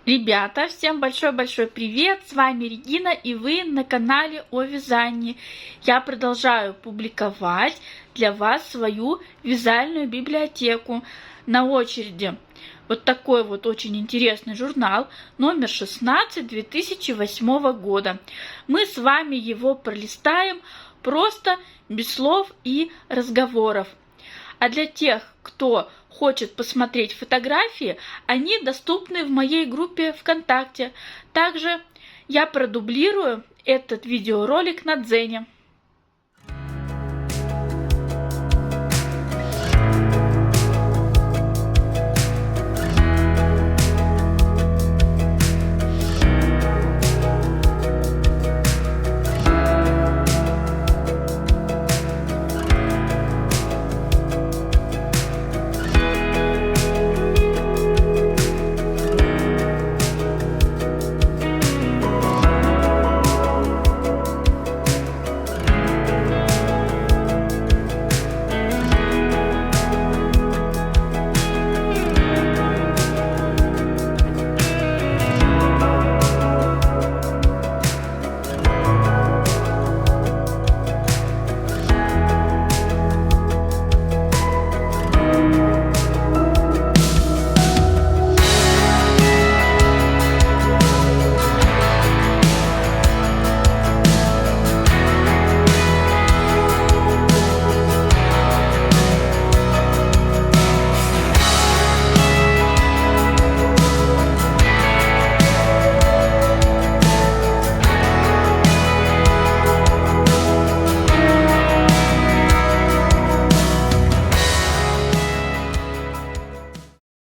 Ребята, всем большой-большой привет! С вами Регина, и вы на канале о вязании. Я продолжаю публиковать для вас свою вязальную библиотеку. На очереди вот такой вот очень интересный журнал, номер 16 2008 года. Мы с вами его пролистаем просто без слов и разговоров. А для тех, кто хочет посмотреть фотографии, они доступны в моей группе ВКонтакте. Также я продублирую этот видеоролик на Дзене.